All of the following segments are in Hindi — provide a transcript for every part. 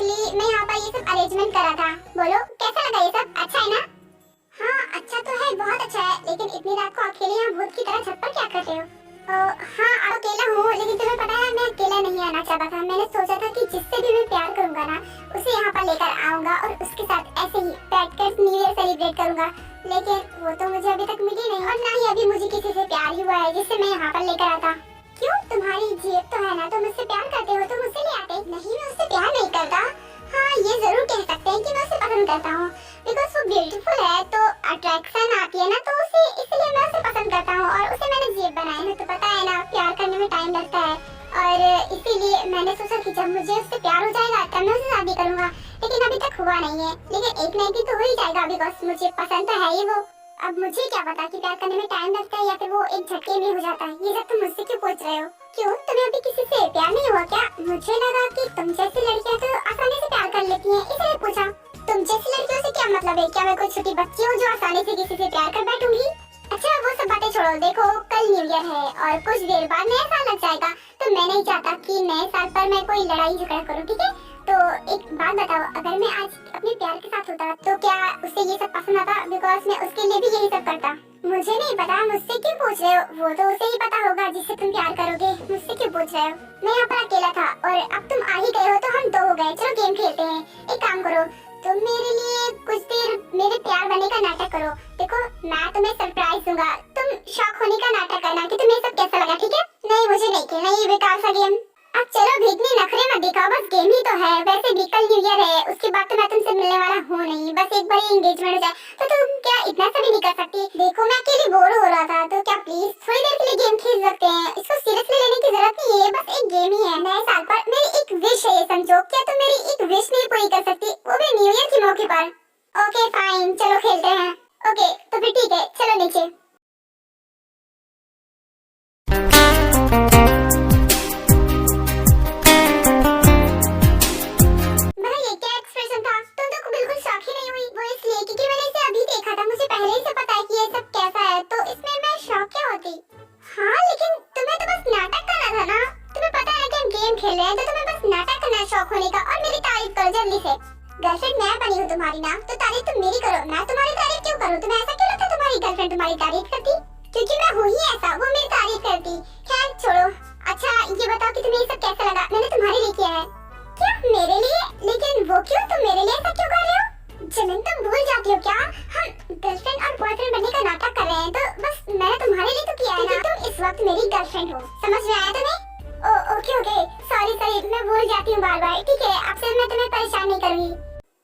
लिए मैं यहाँ पर ये सब अरेंजमेंट करा था। बोलो कैसा लगा ये सब, अच्छा है ना? हाँ अच्छा तो है, बहुत अच्छा है, लेकिन इतनी रात को अकेले यहाँ भूत की तरह छत पर क्या कर रहे हो? हाँ अब अकेला हूँ, लेकिन तुम्हें पता है मैं अकेला नहीं आना चाहता था। मैंने सोचा था कि जिससे भी मैं प्यार करूंगा ना उसे यहाँ पर लेकर आऊंगा और उसके साथ ऐसे ही बैठकर न्यू ईयर सेलिब्रेट करूंगा, लेकिन वो तो मुझे अभी तक मिली नहीं और ना ही अभी मुझे किसी से प्यार ही हुआ है जिससे मैं यहाँ पर लेकर आता। क्यों, तुम्हारी जेब तो है ना, तुम मुझसे प्यार करते हो तो मुझसे ले आते। नहीं मैं उससे प्यार नहीं करता। हाँ ये जरूर कह सकते हैं कि मैं उसे पसंद करता हूँ, बिकॉज वो ब्यूटीफुल है तो अट्रैक्शन आती है ना, तो उसे इसलिए मैं उसे पसंद करता हूँ और उसे मैंने जेब बनाया है। तो पता है ना प्यार करने में टाइम लगता है और इसीलिए मैंने सोचा कि जब मुझे उससे प्यार हो जाएगा तब मैं उससे शादी करूंगा, लेकिन अभी तक हुआ नहीं है। लेकिन एक ना एक दिन तो हो ही जाएगा, बिकॉज मुझे पसंद तो है ही वो। अब मुझे क्या पता कि प्यार करने में टाइम लगता है या फिर वो एक झटके में हो जाता है। ये सब तुम मुझसे क्यों पूछ रहे हो? क्यों, तुम्हें अभी किसी से प्यार नहीं हुआ क्या? मुझे लगा कि तुम जैसी लड़कियां तो आसानी से प्यार कर लेती हैं, इसलिए पूछा। तुम जैसी लड़कियों से क्या मतलब है? क्या मैं कोई छोटी बच्ची हूँ जो आसानी से किसी से प्यार कर बैठूंगी? अच्छा वो सब बातें छोड़ो, देखो कल न्यू ईयर है और कुछ देर बाद नया साल लग जाएगा, तो मैं नहीं चाहता कि नए साल पर मैं कोई लड़ाई झगड़ा करूँ, ठीक है? तो एक बात बताओ, अगर मैं आज अपने प्यार के साथ होता तो क्या उसे ये सब पसंद आता? बिकॉज मैं उसके लिए भी यही सब करता। मुझे नहीं पता, मुझसे क्यों पूछ रहे हो? वो तो उसे ही पता होगा जिससे तुम प्यार करोगे, मुझसे क्यों पूछ रहे हो? मैं यहाँ पर अकेला था और अब तुम आ ही गए हो तो हम दो हो गए। चलो गेम खेलते हैं। एक काम करो, तुम मेरे लिए कुछ देर मेरे प्यार बनने का नाटक करो। देखो मैं तुम्हें सरप्राइज दूंगा, तुम शॉक होने का नाटक करना कि तुम्हें सब कैसा लगा, ठीक है? नहीं मुझे नहीं खेलना ये बेकार सा गेम। अब चलो भीतनी नखरे मत दिखाओ, बस गेम ही तो है। वैसे भी कल न्यू ईयर है, उसके बाद तो मैं तुमसे मिलने वाला हूँ नहीं, बस एक बार एंगेजमेंट हो जाए तो तुम क्या इतना सा भी नहीं कर सकती? देखो मैं अकेली बोर हो रहा था, तो क्या प्लीज थोड़ी देर के लिए गेम खेल सकते हैं? इसको सीरियसली लेने की जरूरत नहीं है, बस एक गेम ही है। नए साल पर मेरी एक विश है, ये समझो। क्या तुम मेरी एक विश नहीं पूरी कर सकती, वो भी न्यू ईयर के मौके पर? ओके फाइन, चलो खेलते हैं। ओके तो फिर ठीक है, चलो नीचे। गर्लफ्रेंड मैं बनी हूँ तुम्हारी ना, तो तारीफ तुम मेरी करो, मैं तुम्हारी तारीफ क्यों करूँ? तुम्हें ऐसा क्यों लगता तुम्हारी गर्लफ्रेंड तुम्हारी तारीफ करती? क्योंकि मैं हूँ ही ऐसा, वो मेरी तारीफ करती। खैर छोड़ो। अच्छा ये बताओ कि तुम्हें ये सब कैसा लगा? मैंने तुम्हारे लिए किया है। क्या मेरे लिए? लेकिन वो क्यों, तुम मेरे लिए ऐसा क्यों कर रहे हो? जमीन तुम भूल जाती हो क्या? हम गर्लफ्रेंड और बॉयफ्रेंड बनने का नाटक कर रहे हैं, तो बस मैंने तुम्हारे लिए तो किया है ना। तुम इस वक्त मेरी गर्लफ्रेंड हो, समझ में आया तुम्हें? ओके ओके, सॉरी मैं भूल जाती हूँ बार बार। ठीक है, अब से मैं तुम्हें परेशान नहीं करूँगी।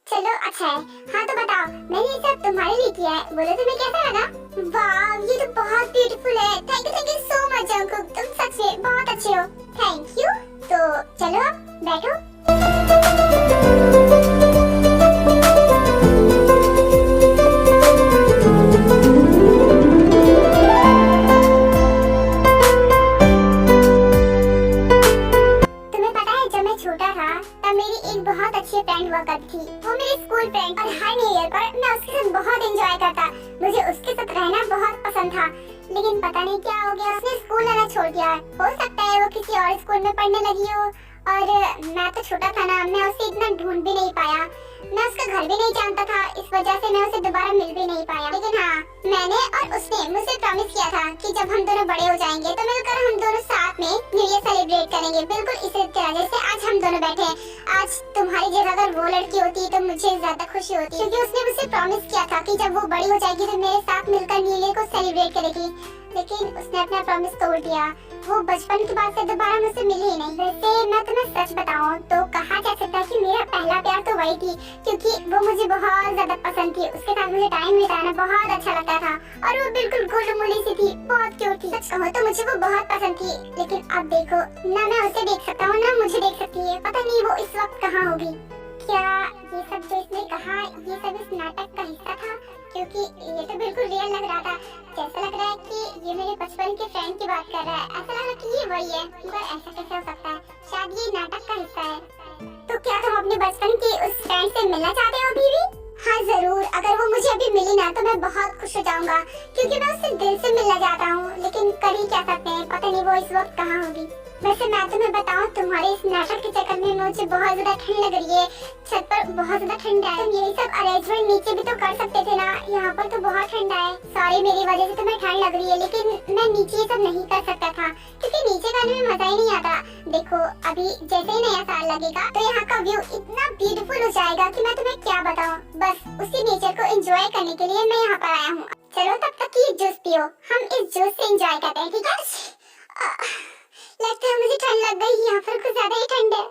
चलो अच्छा है। हाँ तो बताओ, मैंने ये सब तुम्हारे लिए किया है, बोलो तुम्हें कैसा लगा? वाह ये तो बहुत ब्यूटीफुल है। Thank you so much Jungkook, तुम सच में बहुत अच्छे हो। Thank you. तो चलो बैठो। बहुत अच्छी फ्रेंड हुआ करती थी, वो मेरी स्कूल फ्रेंड, और हर न्यू ईयर पर मैं उसके साथ बहुत एंजॉय करता। मुझे उसके साथ रहना बहुत पसंद था, लेकिन पता नहीं क्या हो गया, उसने स्कूल आना छोड़ दिया। हो सकता है वो किसी और स्कूल में पढ़ने लगी हो, और मैं तो छोटा था ना, मैं उसे इतना ढूंढ भी नहीं पाया। मैं उसका घर भी नहीं जानता था, इस वजह से मैं उसे दोबारा मिल भी नहीं पाया। लेकिन हाँ, मैंने और उसने मुझसे प्रॉमिस किया था कि जब हम दोनों बड़े हो जाएंगे तो मिलकर हम दोनों साथ में न्यू ईयर सेलिब्रेट करेंगे, बिल्कुल इसी तरह जैसे आज हम दोनों बैठे हैं। आज तुम्हारी जगह अगर वो लड़की होती तो मुझे ज्यादा खुशी होती, क्योंकि उसने मुझसे प्रॉमिस किया था कि जब वो बड़ी हो जाएगी तो मेरे साथ मिलकर न्यू ईयर को सेलिब्रेट करेगी। लेकिन उसने अपना प्रॉमिस तोड़ दिया। वो बचपन के बाद से दोबारा मुझसे मिली ही नहीं। वैसे मैं तुम्हें सच बताऊं तो कहा जा सकता है कि मेरा पहला प्यार तो वही थी, क्योंकि वो मुझे बहुत ज्यादा पसंद थी। उसके साथ मुझे टाइम बिताना बहुत अच्छा लगता था, और वो बिल्कुल गोलमोली सी थी, बहुत क्यूट थी। सच कहूं तो मुझे वो बहुत पसंद थी। लेकिन अब देखो ना, मैं उसे देख सकता हूँ ना मुझे देख सकती है। पता नहीं वो इस वक्त कहाँ होगी। क्या ये सब जो इसने कहा ये सब इस नाटक का हिस्सा था? क्योंकि ये तो बिल्कुल रियल लग रहा था। जैसा लग रहा है कि ये मेरे बचपन के फ्रेंड की बात कर रहा है। ऐसा लग रहा है कि ये वही है, मगर ऐसा कैसे हो सकता है? शायद ये नाटक का हिस्सा है। तो क्या तुम अपने बचपन के उस फ्रेंड से मिलना चाहते हो अभी भी? हाँ जरूर, अगर वो मुझे अभी मिली ना तो मैं बहुत खुश हो जाऊंगा, क्योंकि मैं उससे दिल से मिलना चाहता हूँ। लेकिन कर ही क्या सकते हैं, पता नहीं वो इस वक्त कहाँ होगी। वैसे मैं तुम्हें बताऊं, तुम्हारे इस नाटक के चक्कर में मुझे बहुत ज्यादा ठंड लग रही है। छत पर बहुत ज्यादा ठंड है। तुम यही सब अरेंजमेंट नीचे भी तो कर सकते थे ना, यहाँ पर तो बहुत ठंडा है। सॉरी, मेरी वजह से तुम्हें ठंड लग रही है, लेकिन मैं नीचे ये सब नहीं कर सकता था क्योंकि नीचे करने में मजा ही नहीं आता। देखो, अभी जैसे ही नया साल लगेगा तो यहाँ का व्यू इतना ब्यूटीफुल हो जाएगा कि मैं तुम्हें क्या बताऊं। बस उसी नेचर को एंजॉय करने के लिए मैं यहाँ पर आया हूँ। चलो तब तक ये जूस पियो, हम इस जूस से एंजॉय करते हैं, ठीक है? लगता है मुझे ठंड लग गई, यहाँ पर कुछ ज्यादा ही ठंड है।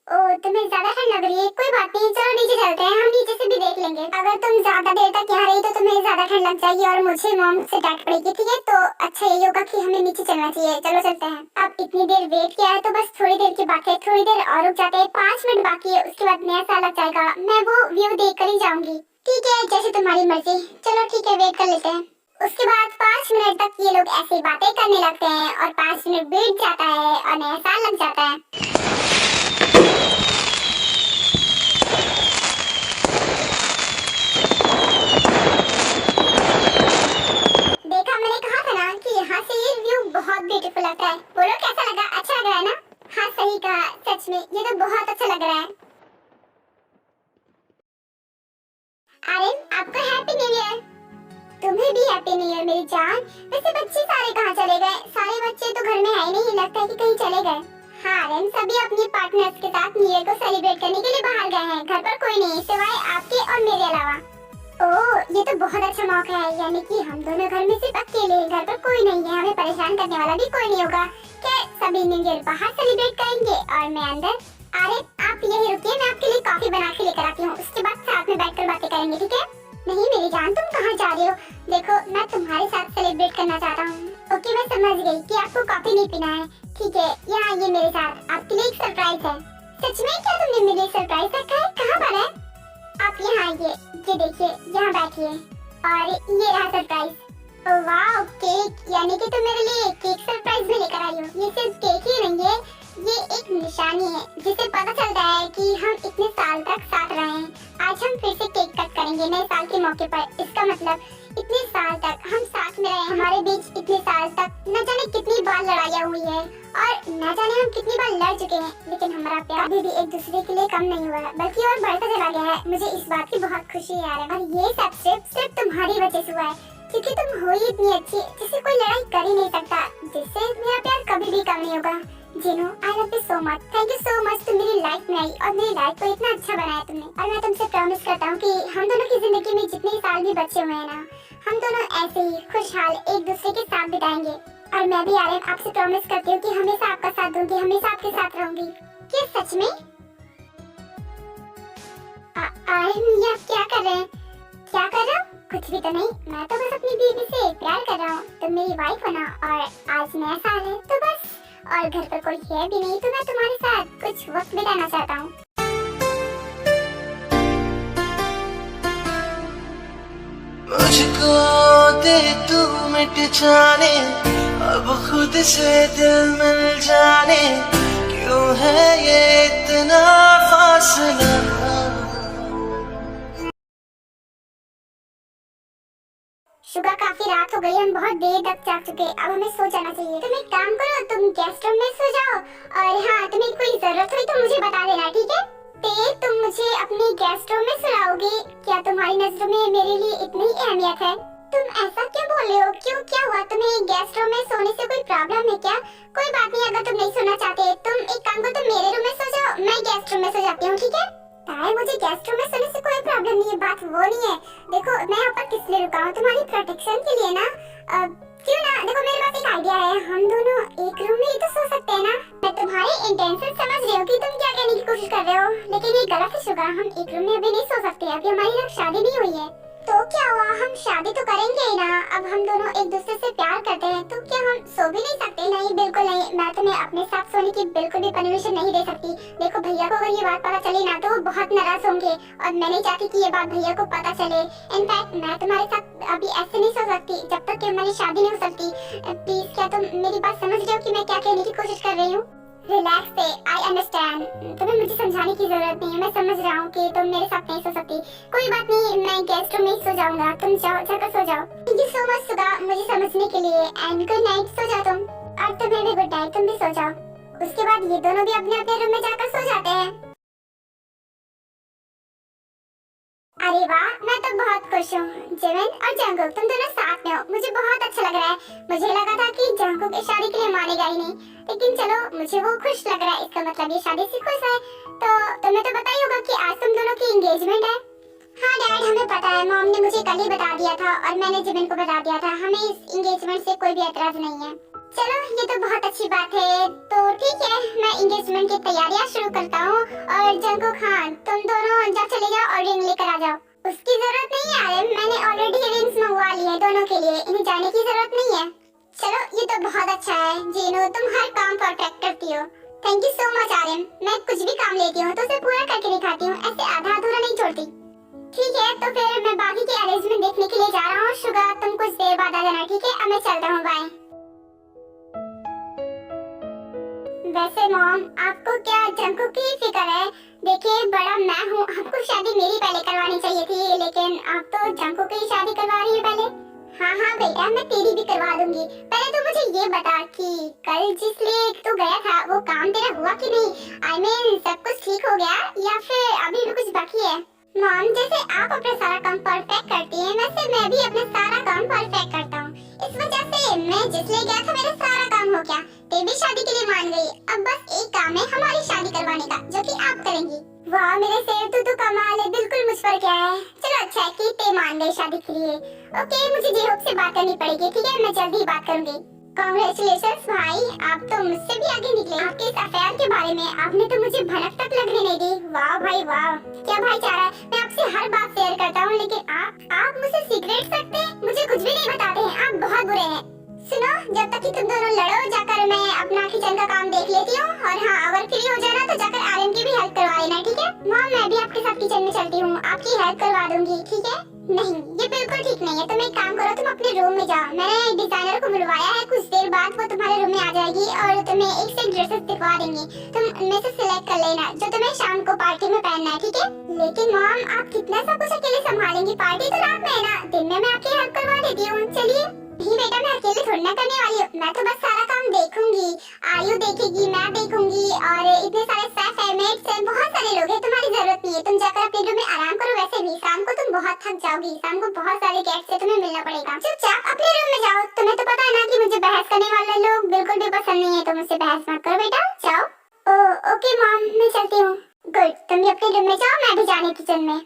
ओह, तुम्हें ज्यादा ठंड लग रही है? कोई बात नहीं, चलो नीचे चलते हैं, हम नीचे से भी देख लेंगे। अगर तुम ज्यादा देर तक यहाँ रही तो तुम्हें ज्यादा ठंड लग जाएगी और मुझे मॉम से डांट पड़ेगी, ठीक है? तो अच्छा यही होगा कि हमें नीचे चलना चाहिए। चलो चलते हैं। अब इतनी देर वेट किया है तो बस थोड़ी देर की बात है, थोड़ी देर और रुक जाते हैं। 5 मिनट बाकी है, उसके बाद नया साल लग जाएगा। मैं वो व्यू देख कर ही जाऊंगी। ठीक है, जैसे तुम्हारी मर्जी। चलो ठीक है, वेट कर लेते हैं। उसके बाद 5 मिनट तक ये लोग ऐसी बातें करने लगते हैं और 5 मिनट बीत जाता है और नया साल लग जाता है। देखा, मैंने कहा था ना कि यहाँ से ये व्यू बहुत ब्यूटीफुल लगता है। बोलो कैसा लगा? अच्छा लग रहा है ना? हाँ, सही कहा, सच में ये तो बहुत अच्छा लग रहा है। आर्यन, आपको हैप्पी न्यू ईयर। तुम्हें भी हैप्पी न्यू ईयर मेरी जान। वैसे बच्चे सारे कहाँ चले गए? सारे बच्चे तो घर में है नहीं, लगता है कि कहीं चले गए। हाँ आर्यन, सभी अपने पार्टनर्स के साथ न्यू ईयर को सेलिब्रेट करने के लिए बाहर गए हैं। घर पर कोई नहीं सिवाय आपके और मेरे अलावा। ओह, ये तो बहुत अच्छा मौका है, यानी कि हम दोनों घर में सिर्फ अकेले हैं, घर पर कोई नहीं है, हमें परेशान करने वाला भी कोई नहीं होगा। क्या सभी न्यू ईयर बाहर सेलिब्रेट करेंगे और मैं अंदर? आर्यन, आप यही रुकिए, मैं आपके लिए कॉफी बना के लेकर आती हूँ, उसके बाद साथ में बैठकर बातें करेंगे, ठीक है? नहीं मेरी जान, तुम कहाँ जा रही हो? देखो, मैं तुम्हारे साथ सेलिब्रेट करना चाहता हूँ। ओके, मैं समझ गई कि आपको कॉफी नहीं पीना है। ठीक है, यहाँ ये मेरे साथ, आपके लिए एक सरप्राइज है। सच में? क्या तुमने मेरे लिए सरप्राइज रखा है? कहाँ पर है? आप यहाँ आइए, ये देखिए, यहाँ बैठिए और ये रहा सरप्राइज। ओह वाह, केक! यानी कि तुम मेरे लिए केक सरप्राइज में लेकर आई हो। ये सिर्फ केक ही नहीं है, ये एक निशानी है जिससे पता चलता है कि हम इतने साल तक साथ रहे हैं। आज हम फिर से केक कट करेंगे नए साल के मौके पर। इसका मतलब इतने साल तक हम साथ में रहे, हमारे बीच इतने साल तक न जाने कितनी बार लड़ाइयाँ हुई है और न जाने हम कितनी बार लड़ चुके हैं, लेकिन हमारा प्यार अभी भी एक दूसरे के लिए कम नहीं हुआ है, बल्कि और बढ़ता चला गया है। मुझे इस बात की बहुत खुशी है यार, और ये सब सिर्फ तुम्हारी वजह से हुआ है, क्योंकि तुम हो ही इतनी अच्छी जिससे कोई लड़ाई कर ही नहीं सकता, जिससे मेरा प्यार कभी भी कम नहीं होगा। जिनो, I love you so much. Thank you so much. तुम मेरी लाइफ में आई और मेरी लाइफ को इतना अच्छा बनाया तुमने। और मैं तुमसे प्रॉमिस करता हूँ कि हम दोनों की जिंदगी में जितने साल भी बचे हुए हैं ना, हम दोनों ऐसे ही खुशहाल एक दूसरे के साथ बिताएंगे। और मैं भी आर्यन आपसे प्रॉमिस करती हूँ कि हमेशा आपका साथ दूंगी, हमेशा आपके साथ रहूंगी। क्या सच में? आर्यन, ये आप क्या कर रहे हैं? क्या कर रहा हूँ? कुछ भी तो नहीं, मैं तो बस अपनी बीवी से प्यार कर रहा हूँ। तुम मेरी वाइफ हो ना, और आज नया साल है तो बस, और घर पर कोई है भी नहीं तो मैं तुम्हारे साथ कुछ वक्त बिताना चाहता हूँ। मुझको दे तू मिट जाने, अब खुद से दिल मिल जाने, क्यों है ये इतना फासला। शुगर, काफी रात हो गई, हम बहुत देर तक जाग चुके, अब हमें सो जाना चाहिए। तुम एक काम करो, तुम गेस्ट रूम में सो जाओ, और हाँ, तुम्हें कोई जरूरत हुई तो मुझे बता देना, ठीक है? तुम मुझे अपने गेस्ट रूम में सुलाओगी? क्या तुम्हारी नजरों में मेरे लिए इतनी अहमियत है? तुम ऐसा क्यों बोल रहे हो? क्यों, क्या हुआ? तुम्हें गेस्ट रूम में सोने से कोई प्रॉब्लम है क्या? कोई बात नहीं, अगर तुम नहीं सोना चाहते, तुम एक काम करो, तुम मेरे रूम में सो जाओ, मैं गेस्ट रूम में सो जाती हूँ, ठीक है? ताए, मुझे गेस्ट रूम में सोने से कोई प्रॉब्लम नहीं है, बात वो नहीं है। देखो, मैं यहाँ पर किस लिए रुका हूँ? तुम्हारी प्रोटेक्शन के लिए ना। क्यों ना, देखो मेरे पास एक आइडिया है, हम दोनों एक रूम में ही तो सो सकते हैं ना। मैं तुम्हारे इंटेंशन समझ रही हूँ कि तुम क्या कहने की कोशिश कर रहे हो, लेकिन ये गलत है शुगा, हम एक रूम में अभी नहीं सो सकते, अभी हमारी ना शादी नहीं हुई है। तो क्या हुआ, हम शादी तो करेंगे ही ना। अब हम दोनों एक दूसरे से प्यार करते हैं तो क्या हम सो भी नहीं सकते? नहीं, बिल्कुल नहीं, मैं तुम्हें अपने साथ सोने की बिल्कुल भी परमिशन नहीं दे सकती। देखो, भैया को अगर ये बात पता चली ना तो वो बहुत नाराज होंगे, और मैं नहीं चाहती कि ये बात भैया को पता चले। इनफैक्ट मैं तुम्हारे साथ अभी ऐसे नहीं सो सकती जब तक कि हमारी शादी नहीं हो सकती। प्लीज, क्या तुम मेरी बात समझ रहे हो कि मैं क्या कहने की कोशिश कर रही हूँ? रिलैक्स से, आई अंडरस्टैंड, तुम्हें मुझे समझाने की जरूरत नहीं है, मैं समझ रहा हूँ कि तुम मेरे साथ नहीं सो सकती। कोई बात नहीं, मैं गेस्ट रूम में ही सो जाऊंगा, तुम जाओ, जाकर सो जाओ। थैंक यू सो मच सुधा, मुझे समझने के लिए, एंड गुड नाइट, सो जाओ तुम। और तुम्हें भी गुड नाइट, तुम भी सो जाओ। उसके बाद ये दोनों भी अपने अपने रूम में जाकर सो जाते हैं। अरे वाह, मैं तो बहुत खुश हूँ। जिमिन और जंगकुक तुम दोनों साथ में हो, मुझे बहुत अच्छा लग रहा है। मुझे लगा था कि जंगकुक इस शादी के लिए मानेगा ही नहीं, लेकिन चलो मुझे वो खुश लग रहा है, इसका मतलब ये शादी से खुश है। तो तुम्हें तो पता ही होगा कि आज तुम दोनों की एंगेजमेंट है। हाँ डैड, हमें पता है, मॉम ने मुझे कल ही बता दिया था और मैंने जिमिन को बता दिया था। हमें इस एंगेजमेंट से कोई भी एतराज नहीं है। चलो ये तो बहुत अच्छी बात है। तो ठीक है, मैं एंगेजमेंट की तैयारियां शुरू करता हूँ। और जंगकुक, हाँ तुम दोनों चले जाओ और रिंग लेकर आ जाओ। उसकी जरूरत नहीं है आर्यन, मैंने ऑलरेडी रिंग्स मंगवा ली है दोनों के लिए, इन्हें जाने की जरूरत नहीं है। चलो ये तो बहुत अच्छा है। जीनू, तुम हर काम परफेक्ट करती हो। Thank you so much Aryan. मैं कुछ भी काम लेती हूँ तो उसे पूरा करके दिखाती हूँ, ऐसे आधा अधूरा नहीं छोड़ती। ठीक है, तो फिर मैं बाकी के अरेंजमेंट देखने के लिए जा रहा हूँ। शुगा, तुम कुछ देर बाद आ जाना, ठीक है? अब मैं चलता हूँ, बाय। वैसे मॉम, आपको क्या जंगकुक की फिक्र है? देखिए, बड़ा मैं हूँ, आपको शादी मेरी पहले करवानी चाहिए थी, लेकिन आप तो जंगकुक की शादी करवा रही है पहले। हाँ हाँ बेटा, मैं तेरी भी करवा दूंगी। पहले तो मुझे ये बता कि कल जिस लिए तू गया था वो काम तेरा हुआ कि नहीं? I mean, सब कुछ ठीक हो गया या फिर अभी भी कुछ बाकी है? मॉम, जैसे आप अपना सारा काम परफेक्ट करती हैं, वैसे मैं भी अपना सारा काम परफेक्ट करता हूँ। इस वजह से मैं जिस लिए गया था मेरा सारा काम हो गया। ते भी शादी के लिए मान गई। अब बस एक काम है हमारी शादी करवाने का, जो कि आप करेंगी। वाह मेरे शेर, तू तो कमाल है, बिल्कुल मुझ पर क्या है। चलो अच्छा है कि ते मान गई शादी के लिए। ओके, मुझे जेहोक से बात करनी पड़ेगी, ठीक है? मैं जल्दी ही बात करूंगी। कांग्रेचुलेशंस भाई, आप तो मुझसे भी आगे निकले। आपके इस अफेयर के बारे में आपने तो मुझे भनक तक लगने नहीं दी। वाह भाई वाह, क्या भाईचारा। मैं आपसे हर बात शेयर करता हूँ, लेकिन आप मुझसे सीक्रेट रखते हैं, मुझे कुछ भी नहीं बताते हैं। आप बहुत बुरे हैं। सुनो, जब तक कि तुम दोनों लड़ो, जाकर मैं अपना किचन का काम देख लेती हूँ। और हाँ, अगर फ्री हो जाना तो जाकर आर्यन की भी हेल्प करवा लेना, ठीक है? मॉम, मैं भी आपके साथ किचन में चलती हूँ, आपकी हेल्प करवा दूंगी, ठीक है? नहीं, ये बिल्कुल ठीक नहीं है। तुम एक काम करो, तुम अपने रूम में जाओ। मैंने डिजाइनर को बुलवाया है, कुछ देर बाद वो तुम्हारे रूम में आ जाएगी और तुम्हें एक से ड्रेसेस दिखवा देंगी। तुम उनमें से सिलेक्ट कर लेना जो तुम्हें शाम को पार्टी में पहनना है, ठीक है? लेकिन मॉम, आप कितना सब कुछ अकेले संभालेंगी? पार्टी तो रात में है ना, दिन में मैं आपकी हेल्प करवा देती हूँ। चलिए। नहीं बेटा, मैं अकेले थोड़ी ना करने वाली हूँ, मैं तो बस सारा काम देखूंगी। आयु देखेगी, मैं देखूंगी, और इतने सारे स्टाफ है, मेट्स है, बहुत सारे लोग हैं। तुम्हारी जरूरत नहीं है, तुम जाकर अपने रूम में आराम करो। वैसे भी शाम को तुम बहुत थक जाओगी, शाम को बहुत सारे गेस्ट से तुम्हें मिलना पड़ेगा। चुपचाप अपने रूम में जाओ। तुम्हें तो पता है ना कि मुझे बहस करने वाले लोग बिल्कुल भी पसंद नहीं है, तो मुझसे बहस मत करो बेटा, जाओ। ओके मॉम, मैं चलती हूँ। गुड, तुम भी अपने रूम में जाओ, मैं भी जाने किचन में।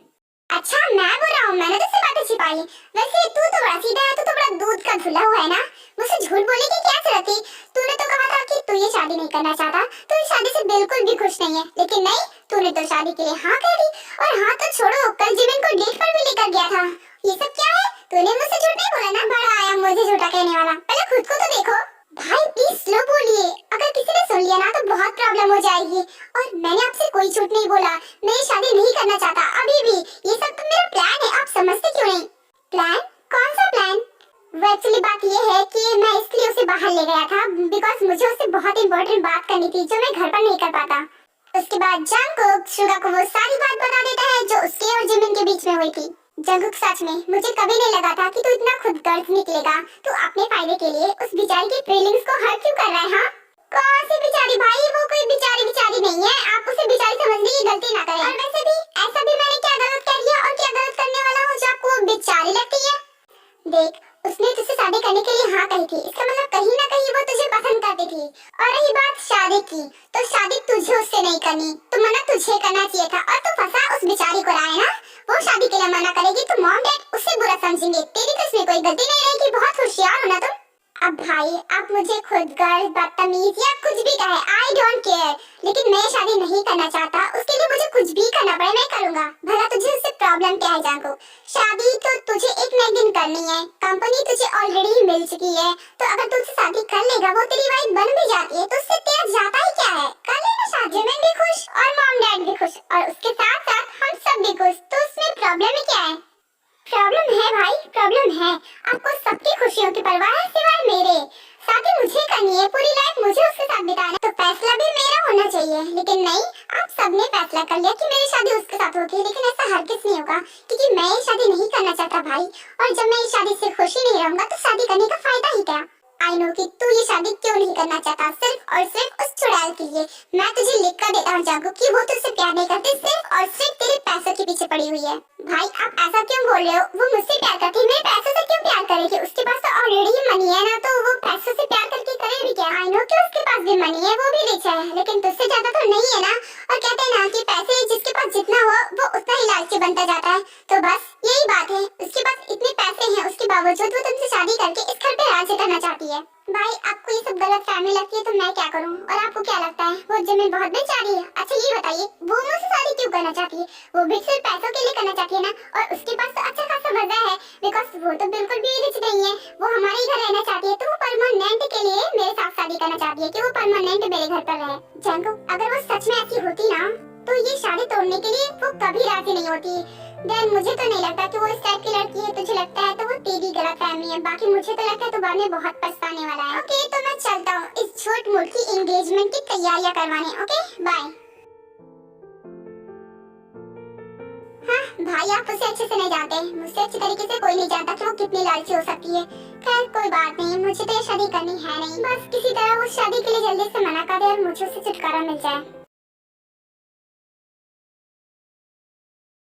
अच्छा, मैं बोल रहा हूँ, मैंने तो सिर्फ बातें छिपाई। वैसे तू तो बड़ा सीधा है, तू तो बड़ा दूध का धुला हुआ है ना। मुझसे झूठ बोलने की क्या जरूरत थी? तूने तो कहा था कि तू ये शादी नहीं करना चाहता, तू इस शादी से बिल्कुल भी खुश नहीं है। लेकिन नहीं, तूने तो शादी के लिए हाँ कह दी। और हाँ तो छोड़ो, कल जिमिन को डेट पर भी लेकर गया था। ये सब क्या है? तूने मुझसे झूठ नहीं बोला ना? बड़ा आया मुझे झूठा कहने वाला। पहले खुद को तो देखो। भाई प्लीज स्लो बोलिए, अगर किसी ने सुन लिया ना तो बहुत प्रॉब्लम हो जाएगी। और मैंने आपसे कोई झूठ नहीं बोला, मैं ये शादी नहीं करना चाहता अभी भी। ये सब तो मेरा प्लान है, आप समझते क्यों नहीं? प्लान? कौन सा प्लान? वो एक्चुअली बात ये है कि मैं इसलिए उसे बाहर ले गया था बिकॉज मुझे उससे बहुत इंपॉर्टेंट बात करनी थी जो मैं घर पर नहीं कर पाता। उसके बाद जंगकुक शुगा को वो सारी बात बता देता है जो उसके और जिमिन के बीच में हुई थी। जंगकुक, सच में मुझे कभी नहीं लगा था कि तू इतना खुदगर्ज निकलेगा। तू अपने फायदे के लिए उस बेचारी की फीलिंग्स को हर्ट क्यों कर रहा है? हाँ, कौन सी बेचारी भाई? वो कोई बेचारी नहीं है, आप उसे बेचारी समझने की गलती ना करें। और वैसे भी ऐसा भी मैंने क्या गलत कर दिया और क्या गलत करने वाला हूँ जो आपको बेचारी लगती है? देख, उसने तुझसे शादी करने के लिए हाँ कही थी, इसका मतलब कहीं ना कहीं वो तुझे पसंद करती थी। और रही बात शादी की, तो शादी तुझे उससे नहीं करनी, तो मना तुझे करना चाहिए था। और तू फंसा उस बेचारी को राय ना, वो शादी के लिए मना करेगी तो मॉम डैड उससे बुरा समझेंगे। तेरी तो इसमें कोई गलती नहीं रहेगी, बहुत होशियार हो ना तुम। अब भाई, आप मुझे खुदगर्ज, बदतमीज या कुछ भी कहे, आई डोंट केयर, लेकिन मैं शादी नहीं करना चाहता। उसके लिए मुझे कुछ भी करना पड़े मैं करूंगा। भला तुझे उससे प्रॉब्लम क्या है? जाको, शादी तो तुझे एक न एक दिन करनी है, कंपनी तुझे ऑलरेडी मिल चुकी है, तो अगर तू उससे शादी कर लेगा, वो तेरी वाइफ बन भी जाती है, तो उससे तेरा जाता ही क्या है? कर लेना शादी, मैं भी खुश और मॉम डैड भी खुश, और उसके साथ साथ हम सब भी खुश। तो उसमें प्रॉब्लम ही क्या है? प्रॉब्लम है भाई, प्रॉब्लम है। आपको सबकी खुशियों की परवाह है सिवाय मेरे। शादी मुझे करनी है, पूरी लाइफ मुझे उसके साथ बिताना है, तो फैसला भी मेरा होना चाहिए। लेकिन नहीं, आप सबने फैसला कर लिया कि मेरी शादी उसके साथ होगी, लेकिन ऐसा हरगिज़ नहीं होगा क्योंकि मैं ये शादी नहीं करना चाहता भाई। और जब मैं इस शादी से खुशी नहीं रहूंगा तो शादी करने का फायदा ही क्या? आई नो कि तू ये शादी क्यों नहीं करना चाहता, सिर्फ और सिर्फ उस चुड़ैल के लिए। मैं तुझे लिख कर देता हूँ जांगू कि वो तुझसे प्यार नहीं करती, सिर्फ और सिर्फ तेरे पैसों के पीछे पड़ी हुई है। भाई आप ऐसा क्यों बोल रहे हो? वो मुझसे प्यार करती है, मेरे पैसों से क्यों प्यार करेगी? उसके पास तो ऑलरेडी मनी है ना, तो वो पैसों से प्यार करके करे भी क्या? आई नो कि उसके पास भी मनी है, वो भी रिच है, लेकिन तुझसे ज्यादा तो नहीं है ना। और कहते हैं ना कि पैसे जिसके पास जितना हो वो उतना ही लालची बनता जाता है। तो बस यही बात है, उसके पास इतने पैसे हैं, उसके बावजूद वो तुमसे शादी करके इस घर पे राज करना चाहती है। भाई आपको ये सब गलत फहमी लगती है तो मैं क्या करूं? और आपको क्या लगता है वो जमीन बहुत बेचारी है? अच्छा ये बताइए वो मुझसे शादी क्यों करना चाहती है? वो भी सिर्फ पैसों के लिए करना चाहती है ना, और उसके पास तो अच्छा खासा मजा है, बिकॉज वो तो बिल्कुल भी रिच नहीं है, वो हमारे ही घर रहना चाहती है। तो वो परमानेंट के लिए मेरे साथ शादी करना चाहती है कि वो परमानेंट मेरे घर पर रहे। जांगू अगर वो सच में ऐसी होती ना तो ये शादी तोड़ने के लिए वो कभी राजी नहीं होती। देन मुझे तो नहीं लगता कि वो इस टाइप की लड़की है, तुझे लगता है तो वो तेरी गलतफहमी है, बाकी मुझे तो लगता है तो बाद में बहुत पछताने वाला है। ओके तो मैं चलता हूँ इस छोट मोट की एंगेजमेंट की तैयारियां करवाने। Okay bye. हाँ भाई आप उसे अच्छे से नहीं जानते, मुझसे अच्छी तरीके से कोई नहीं जानता कि वो कितनी लालची हो सकती है। खैर कोई बात नहीं, मुझे तो ये शादी करनी है नहीं, बस किसी तरह उस शादी के लिए जल्दी से मना कर दे और मुझे उससे छुटकारा मिल जाए।